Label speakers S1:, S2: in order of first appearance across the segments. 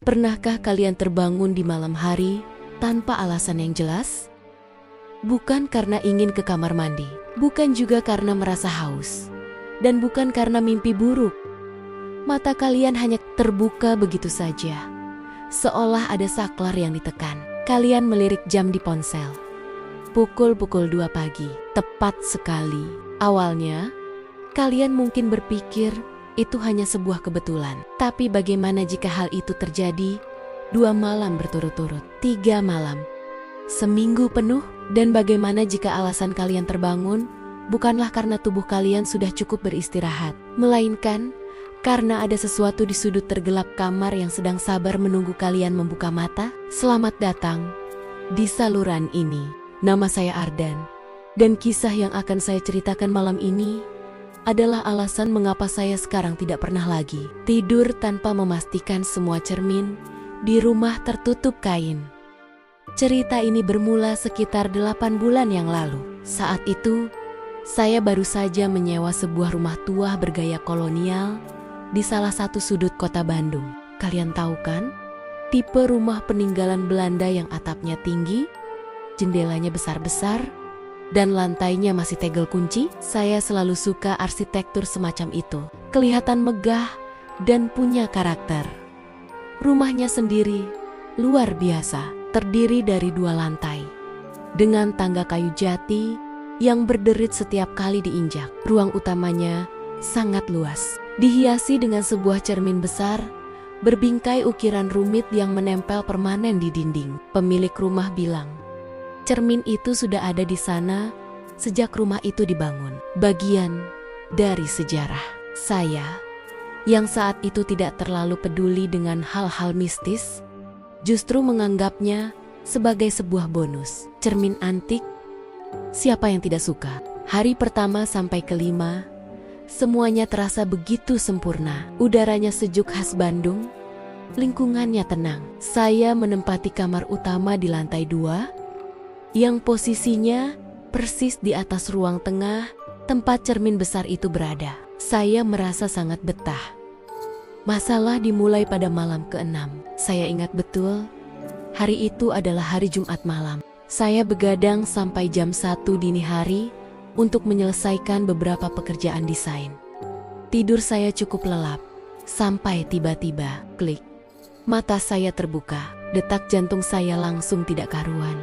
S1: Pernahkah kalian terbangun di malam hari tanpa alasan yang jelas? Bukan karena ingin ke kamar mandi, bukan juga karena merasa haus, dan bukan karena mimpi buruk. Mata kalian hanya terbuka begitu saja, seolah ada saklar yang ditekan. Kalian melirik jam di ponsel. Pukul 2 pagi, tepat sekali. Awalnya, kalian mungkin berpikir itu hanya sebuah kebetulan. Tapi bagaimana jika hal itu terjadi 2 malam berturut-turut, 3 malam, seminggu penuh? Dan bagaimana jika alasan kalian terbangun bukanlah karena tubuh kalian sudah cukup beristirahat, melainkan karena ada sesuatu di sudut tergelap kamar yang sedang sabar menunggu kalian membuka mata? Selamat datang di saluran ini. Nama saya Ardan, dan kisah yang akan saya ceritakan malam ini adalah alasan mengapa saya sekarang tidak pernah lagi tidur tanpa memastikan semua cermin di rumah tertutup kain. Cerita ini bermula sekitar 8 bulan yang lalu. Saat itu, saya baru saja menyewa sebuah rumah tua bergaya kolonial di salah satu sudut kota Bandung. Kalian tahu kan? Tipe rumah peninggalan Belanda yang atapnya tinggi, jendelanya besar-besar, dan lantainya masih tegel kunci. Saya selalu suka arsitektur semacam itu. Kelihatan megah dan punya karakter. Rumahnya sendiri luar biasa. Terdiri dari 2 lantai, dengan tangga kayu jati yang berderit setiap kali diinjak. Ruang utamanya sangat luas, dihiasi dengan sebuah cermin besar, berbingkai ukiran rumit yang menempel permanen di dinding. Pemilik rumah bilang, cermin itu sudah ada di sana sejak rumah itu dibangun. Bagian dari sejarah. Saya, yang saat itu tidak terlalu peduli dengan hal-hal mistis, justru menganggapnya sebagai sebuah bonus. Cermin antik, siapa yang tidak suka? Hari pertama sampai ke-5, semuanya terasa begitu sempurna. Udaranya sejuk khas Bandung, lingkungannya tenang. Saya menempati kamar utama di lantai 2, yang posisinya persis di atas ruang tengah tempat cermin besar itu berada. Saya merasa sangat betah. Masalah dimulai pada malam ke-6. Saya ingat betul, hari itu adalah hari Jumat malam. Saya begadang sampai jam 1 dini hari untuk menyelesaikan beberapa pekerjaan desain. Tidur saya cukup lelap, sampai tiba-tiba, klik. Mata saya terbuka, detak jantung saya langsung tidak karuan.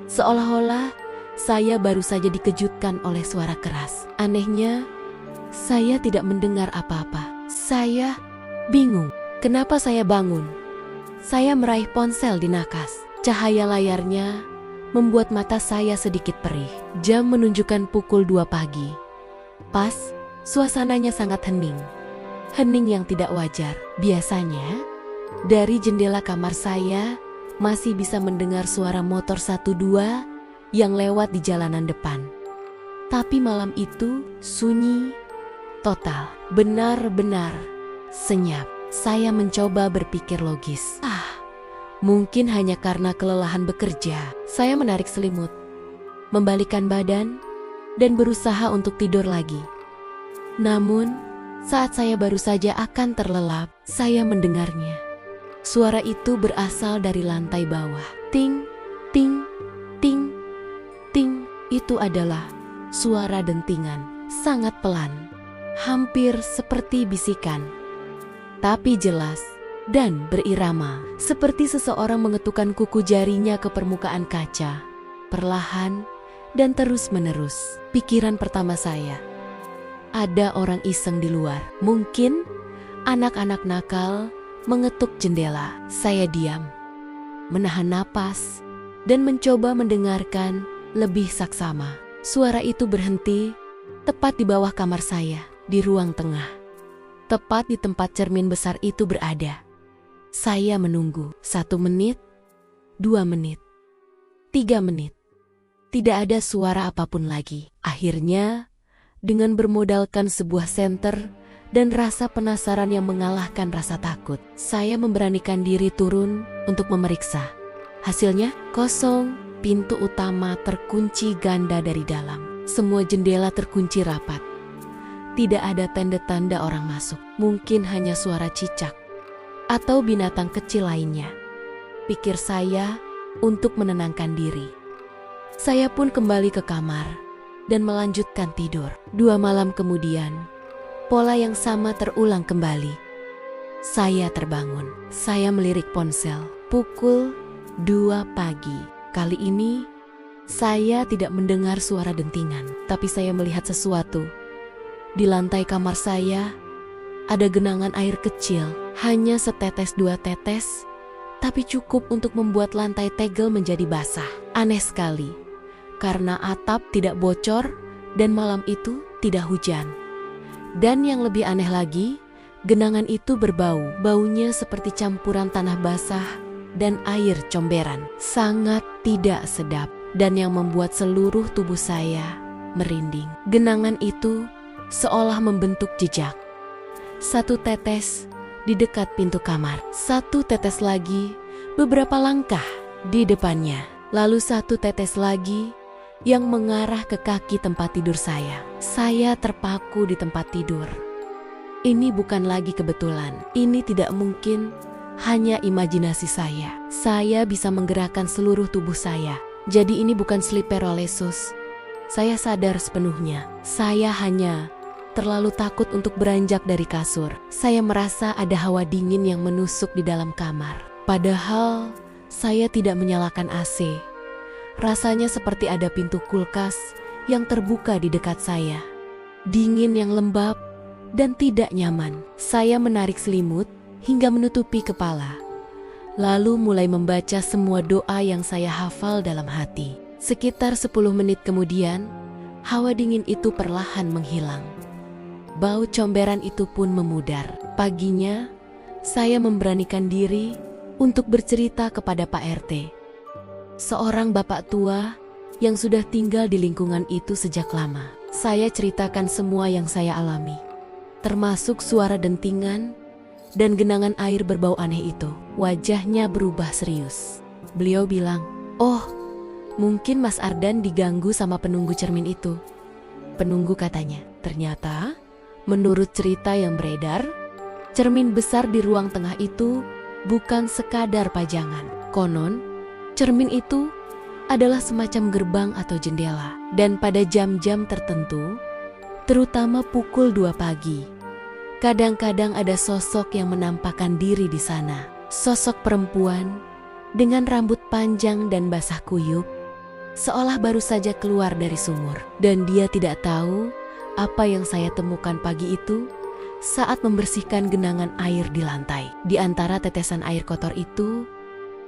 S1: Seolah-olah saya baru saja dikejutkan oleh suara keras. Anehnya, saya tidak mendengar apa-apa. Saya bingung, kenapa saya bangun? Saya meraih ponsel di nakas. Cahaya layarnya membuat mata saya sedikit perih. Jam menunjukkan pukul 2 pagi. Pas, suasananya sangat hening. Hening yang tidak wajar. Biasanya, dari jendela kamar saya masih bisa mendengar suara motor 1-2 yang lewat di jalanan depan. Tapi malam itu sunyi total, benar-benar senyap. Saya mencoba berpikir logis. Mungkin hanya karena kelelahan bekerja. Saya menarik selimut, membalikkan badan, dan berusaha untuk tidur lagi. Namun, saat saya baru saja akan terlelap, saya mendengarnya. Suara itu berasal dari lantai bawah. Ting, ting, ting, ting. Itu adalah suara dentingan, sangat pelan, hampir seperti bisikan, tapi jelas dan berirama, seperti seseorang mengetukkan kuku jarinya ke permukaan kaca, perlahan dan terus-menerus. Pikiran pertama saya, ada orang iseng di luar. Mungkin anak-anak nakal mengetuk jendela. Saya diam, menahan napas, dan mencoba mendengarkan lebih saksama. Suara itu berhenti tepat di bawah kamar saya, di ruang tengah. Tepat di tempat cermin besar itu berada. Saya menunggu 1 menit, 2 menit, 3 menit. Tidak ada suara apapun lagi. Akhirnya, dengan bermodalkan sebuah senter dan rasa penasaran yang mengalahkan rasa takut, saya memberanikan diri turun untuk memeriksa. Hasilnya kosong, pintu utama terkunci ganda dari dalam. Semua jendela terkunci rapat. Tidak ada tanda-tanda orang masuk. Mungkin hanya suara cicak, atau binatang kecil lainnya. Pikir saya untuk menenangkan diri. Saya pun kembali ke kamar dan melanjutkan tidur. 2 malam kemudian, pola yang sama terulang kembali. Saya terbangun. Saya melirik ponsel. Pukul 2 pagi. Kali ini, saya tidak mendengar suara dentingan, tapi saya melihat sesuatu. Di lantai kamar saya, ada genangan air kecil, hanya setetes 2 tetes, tapi cukup untuk membuat lantai tegel menjadi basah. Aneh sekali, karena atap tidak bocor dan malam itu tidak hujan. Dan yang lebih aneh lagi, genangan itu berbau. Baunya seperti campuran tanah basah dan air comberan. Sangat tidak sedap dan yang membuat seluruh tubuh saya merinding. Genangan itu seolah membentuk jejak. 1 tetes di dekat pintu kamar. 1 tetes lagi beberapa langkah di depannya. Lalu 1 tetes lagi yang mengarah ke kaki tempat tidur saya. Saya terpaku di tempat tidur. Ini bukan lagi kebetulan. Ini tidak mungkin hanya imajinasi saya. Saya bisa menggerakkan seluruh tubuh saya. Jadi ini bukan sleep paralysis. Saya sadar sepenuhnya. Saya hanya terlalu takut untuk beranjak dari kasur. Saya merasa ada hawa dingin yang menusuk di dalam kamar. Padahal saya tidak menyalakan AC. Rasanya seperti ada pintu kulkas yang terbuka di dekat saya. Dingin yang lembab dan tidak nyaman. Saya menarik selimut hingga menutupi kepala. Lalu mulai membaca semua doa yang saya hafal dalam hati. Sekitar 10 menit kemudian, hawa dingin itu perlahan menghilang. Bau comberan itu pun memudar. Paginya, saya memberanikan diri untuk bercerita kepada Pak RT. Seorang bapak tua yang sudah tinggal di lingkungan itu sejak lama. Saya ceritakan semua yang saya alami, termasuk suara dentingan dan genangan air berbau aneh itu. Wajahnya berubah serius. Beliau bilang, "Oh, mungkin Mas Ardan diganggu sama penunggu cermin itu." Penunggu katanya. Ternyata, menurut cerita yang beredar, cermin besar di ruang tengah itu bukan sekadar pajangan. Konon, cermin itu adalah semacam gerbang atau jendela. Dan pada jam-jam tertentu, terutama pukul 2 pagi, kadang-kadang ada sosok yang menampakkan diri di sana. Sosok perempuan dengan rambut panjang dan basah kuyup, seolah baru saja keluar dari sumur. Dan dia tidak tahu apa yang saya temukan pagi itu saat membersihkan genangan air di lantai. Di antara tetesan air kotor itu,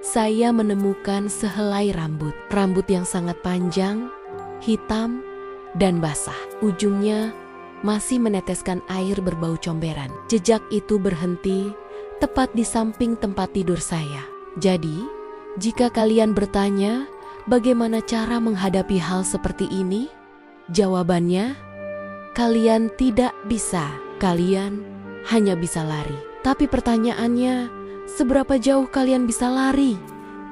S1: saya menemukan sehelai rambut. Rambut yang sangat panjang, hitam, dan basah. Ujungnya masih meneteskan air berbau comberan. Jejak itu berhenti tepat di samping tempat tidur saya. Jadi, jika kalian bertanya bagaimana cara menghadapi hal seperti ini, jawabannya, kalian tidak bisa. Kalian hanya bisa lari. Tapi pertanyaannya, seberapa jauh kalian bisa lari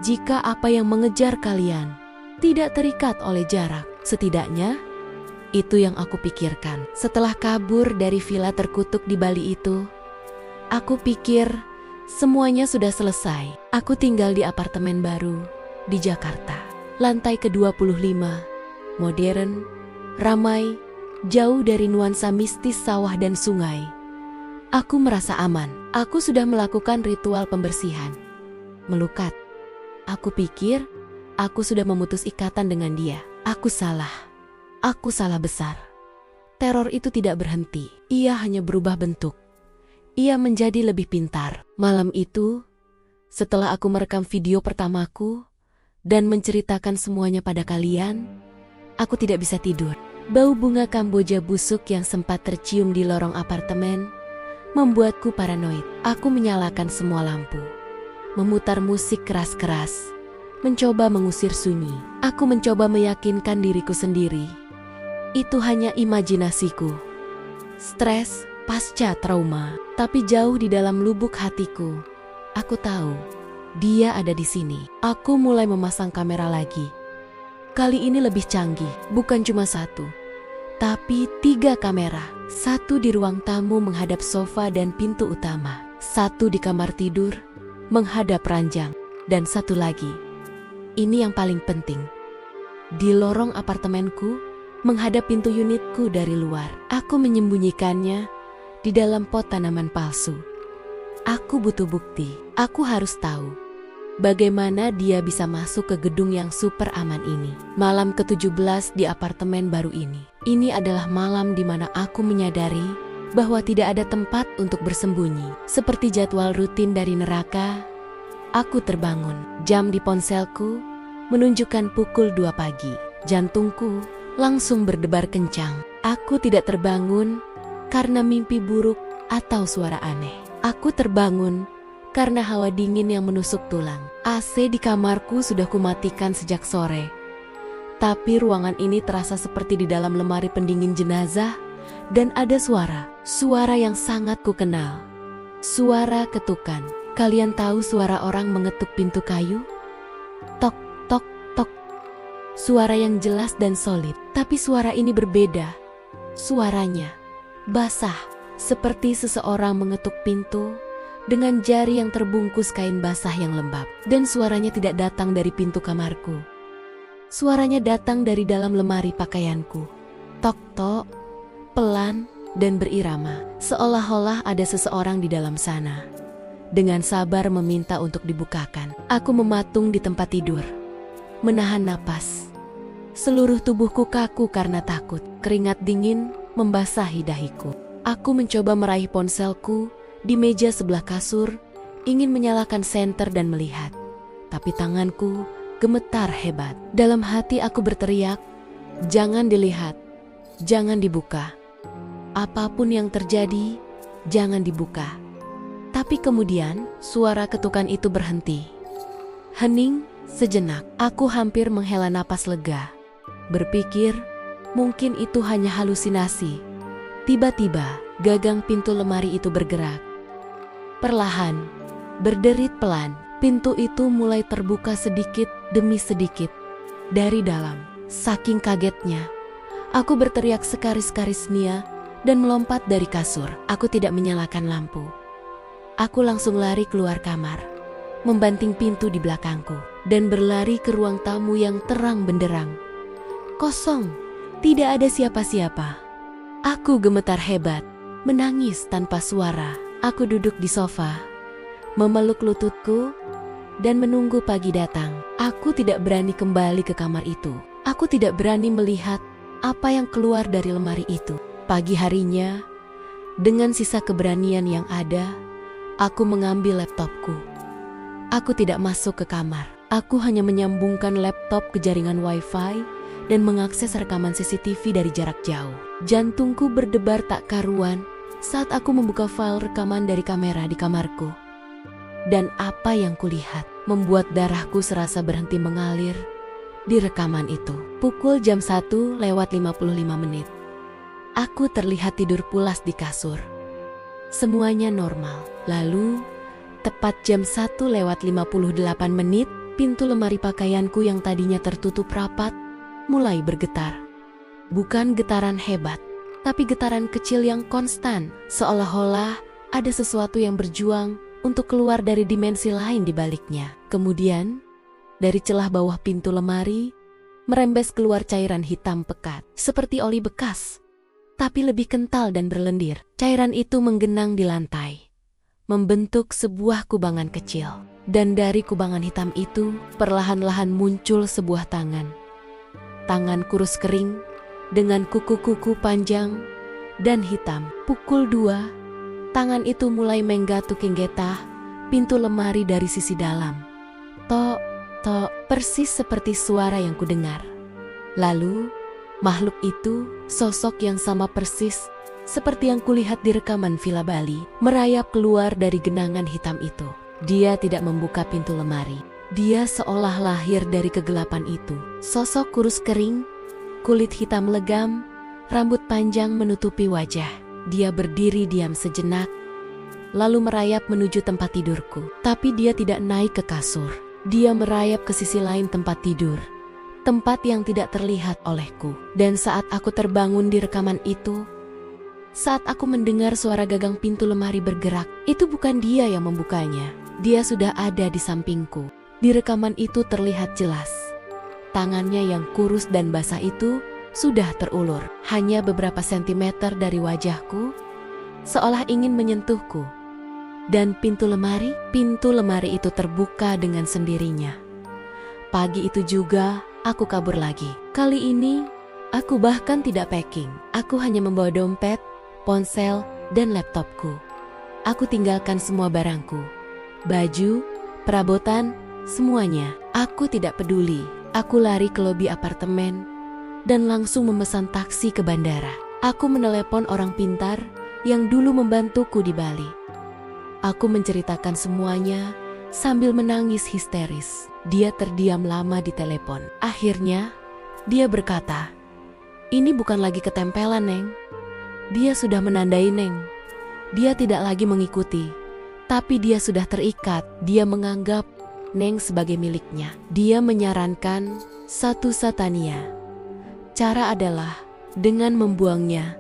S1: jika apa yang mengejar kalian tidak terikat oleh jarak? Setidaknya, itu yang aku pikirkan. Setelah kabur dari villa terkutuk di Bali itu, aku pikir semuanya sudah selesai. Aku tinggal di apartemen baru di Jakarta. Lantai ke-25, modern, ramai, jauh dari nuansa mistis sawah dan sungai. Aku merasa aman. Aku sudah melakukan ritual pembersihan. Melukat. Aku pikir aku sudah memutus ikatan dengan dia. Aku salah. Aku salah besar. Teror itu tidak berhenti. Ia hanya berubah bentuk. Ia menjadi lebih pintar. Malam itu, setelah aku merekam video pertamaku dan menceritakan semuanya pada kalian, aku tidak bisa tidur. Bau bunga kamboja busuk yang sempat tercium di lorong apartemen membuatku paranoid. Aku menyalakan semua lampu, memutar musik keras-keras, mencoba mengusir sunyi. Aku mencoba meyakinkan diriku sendiri, itu hanya imajinasiku. Stres pasca trauma, tapi jauh di dalam lubuk hatiku, aku tahu dia ada di sini. Aku mulai memasang kamera lagi. Kali ini lebih canggih, bukan cuma 1, tapi 3 kamera. 1 di ruang tamu menghadap sofa dan pintu utama. Satu di kamar tidur, menghadap ranjang, dan satu lagi. Ini yang paling penting. Di lorong apartemenku, menghadap pintu unitku dari luar. Aku menyembunyikannya di dalam pot tanaman palsu. Aku butuh bukti. Aku harus tahu bagaimana dia bisa masuk ke gedung yang super aman ini. Malam ke-17 di apartemen baru ini. Ini adalah malam di mana aku menyadari bahwa tidak ada tempat untuk bersembunyi. Seperti jadwal rutin dari neraka, aku terbangun. Jam di ponselku menunjukkan pukul 2 pagi. Jantungku langsung berdebar kencang. Aku tidak terbangun karena mimpi buruk atau suara aneh. Aku terbangun karena hawa dingin yang menusuk tulang. AC di kamarku sudah kumatikan sejak sore. Tapi ruangan ini terasa seperti di dalam lemari pendingin jenazah dan ada suara yang sangat kukenal. Suara ketukan. Kalian tahu suara orang mengetuk pintu kayu? Tok, tok, tok. Suara yang jelas dan solid. Tapi suara ini berbeda. Suaranya basah, seperti seseorang mengetuk pintu dengan jari yang terbungkus kain basah yang lembab. Dan suaranya tidak datang dari pintu kamarku. Suaranya datang dari dalam lemari pakaianku. Tok-tok, pelan dan berirama. Seolah-olah ada seseorang di dalam sana. Dengan sabar meminta untuk dibukakan. Aku mematung di tempat tidur, menahan napas. Seluruh tubuhku kaku karena takut. Keringat dingin membasahi dahiku. Aku mencoba meraih ponselku di meja sebelah kasur, ingin menyalakan senter dan melihat. Tapi tanganku gemetar hebat. Dalam hati aku berteriak, jangan dilihat, jangan dibuka. Apapun yang terjadi, jangan dibuka. Tapi kemudian suara ketukan itu berhenti. Hening sejenak. Aku hampir menghela napas lega. Berpikir, mungkin itu hanya halusinasi. Tiba-tiba, gagang pintu lemari itu bergerak. Perlahan, berderit pelan, pintu itu mulai terbuka sedikit demi sedikit. Dari dalam, saking kagetnya, aku berteriak sekaris-karis nia dan melompat dari kasur. Aku tidak menyalakan lampu. Aku langsung lari keluar kamar, membanting pintu di belakangku, dan berlari ke ruang tamu yang terang benderang. Kosong, tidak ada siapa-siapa. Aku gemetar hebat, menangis tanpa suara. Aku duduk di sofa, memeluk lututku, dan menunggu pagi datang. Aku tidak berani kembali ke kamar itu. Aku tidak berani melihat apa yang keluar dari lemari itu. Pagi harinya, dengan sisa keberanian yang ada, aku mengambil laptopku. Aku tidak masuk ke kamar. Aku hanya menyambungkan laptop ke jaringan wifi dan mengakses rekaman CCTV dari jarak jauh. Jantungku berdebar tak karuan saat aku membuka file rekaman dari kamera di kamarku. Dan apa yang kulihat membuat darahku serasa berhenti mengalir di rekaman itu. Pukul jam 1:55. Aku terlihat tidur pulas di kasur. Semuanya normal. Lalu, tepat jam 1:58, pintu lemari pakaianku yang tadinya tertutup rapat mulai bergetar. Bukan getaran hebat, tapi getaran kecil yang konstan, seolah-olah ada sesuatu yang berjuang untuk keluar dari dimensi lain di baliknya. Kemudian, dari celah bawah pintu lemari, merembes keluar cairan hitam pekat, seperti oli bekas, tapi lebih kental dan berlendir. Cairan itu menggenang di lantai, membentuk sebuah kubangan kecil. Dan dari kubangan hitam itu, perlahan-lahan muncul sebuah tangan. Tangan kurus kering, dengan kuku-kuku panjang dan hitam. Pukul 2, tangan itu mulai menggatuk-getah pintu lemari dari sisi dalam. Tok, tok, persis seperti suara yang kudengar. Lalu, makhluk itu, sosok yang sama persis seperti yang kulihat di rekaman Villa Bali, merayap keluar dari genangan hitam itu. Dia tidak membuka pintu lemari. Dia seolah lahir dari kegelapan itu. Sosok kurus kering, kulit hitam legam, rambut panjang menutupi wajah. Dia berdiri diam sejenak, lalu merayap menuju tempat tidurku. Tapi dia tidak naik ke kasur. Dia merayap ke sisi lain tempat tidur, tempat yang tidak terlihat olehku. Dan saat aku terbangun di rekaman itu, Saat aku mendengar suara gagang pintu lemari bergerak, itu bukan dia yang membukanya. Dia sudah ada di sampingku. Di rekaman itu terlihat jelas. Tangannya yang kurus dan basah itu sudah terulur. Hanya beberapa sentimeter dari wajahku, seolah ingin menyentuhku. Dan pintu lemari itu terbuka dengan sendirinya. Pagi itu juga, aku kabur lagi. Kali ini, aku bahkan tidak packing. Aku hanya membawa dompet, ponsel, dan laptopku. Aku tinggalkan semua barangku. Baju, perabotan, semuanya. Aku tidak peduli. Aku lari ke lobi apartemen dan langsung memesan taksi ke bandara. Aku menelepon orang pintar yang dulu membantuku di Bali. Aku menceritakan semuanya sambil menangis histeris. Dia terdiam lama di telepon. Akhirnya, dia berkata, "Ini bukan lagi ketempelan, Neng. Dia sudah menandai, Neng. Dia tidak lagi mengikuti, tapi dia sudah terikat. Dia menganggap Neng sebagai miliknya. Dia menyarankan satu satania. Cara adalah dengan membuangnya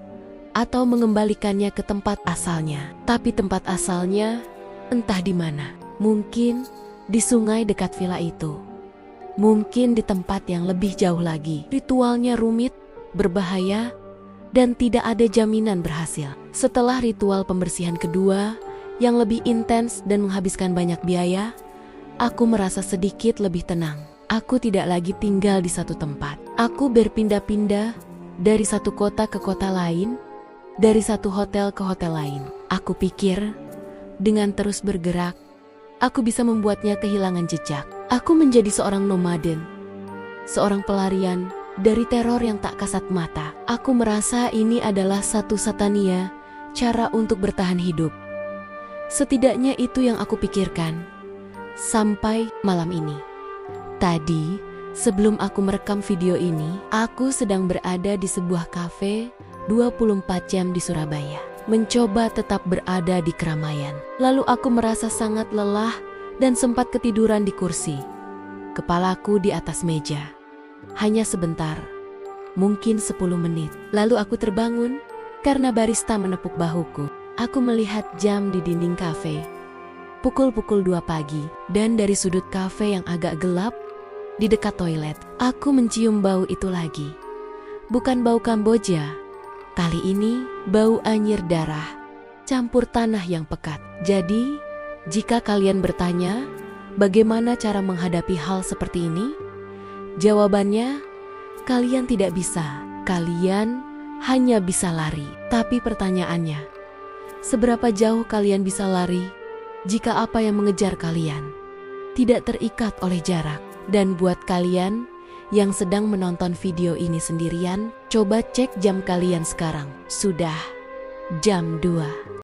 S1: atau mengembalikannya ke tempat asalnya. Tapi tempat asalnya entah di mana. Mungkin di sungai dekat villa itu. Mungkin di tempat yang lebih jauh lagi. Ritualnya rumit, berbahaya, dan tidak ada jaminan berhasil." Setelah ritual pembersihan kedua yang lebih intens dan menghabiskan banyak biaya, aku merasa sedikit lebih tenang. Aku tidak lagi tinggal di satu tempat. Aku berpindah-pindah dari satu kota ke kota lain, dari satu hotel ke hotel lain. Aku pikir dengan terus bergerak, aku bisa membuatnya kehilangan jejak. Aku menjadi seorang nomaden, seorang pelarian dari teror yang tak kasat mata. Aku merasa ini adalah satu satania, cara untuk bertahan hidup. Setidaknya itu yang aku pikirkan. Sampai malam ini. Tadi, sebelum aku merekam video ini, aku sedang berada di sebuah kafe 24 jam di Surabaya. Mencoba tetap berada di keramaian. Lalu aku merasa sangat lelah dan sempat ketiduran di kursi. Kepalaku di atas meja. Hanya sebentar, mungkin 10 menit. Lalu aku terbangun karena barista menepuk bahuku. Aku melihat jam di dinding kafe. Pukul 2 pagi, dan dari sudut kafe yang agak gelap, di dekat toilet, aku mencium bau itu lagi. Bukan bau Kamboja. Kali ini, bau anyir darah, campur tanah yang pekat. Jadi, jika kalian bertanya, bagaimana cara menghadapi hal seperti ini? Jawabannya, kalian tidak bisa. Kalian hanya bisa lari. Tapi pertanyaannya, seberapa jauh kalian bisa lari jika apa yang mengejar kalian tidak terikat oleh jarak? Dan buat kalian yang sedang menonton video ini sendirian, coba cek jam kalian sekarang. Sudah jam 2.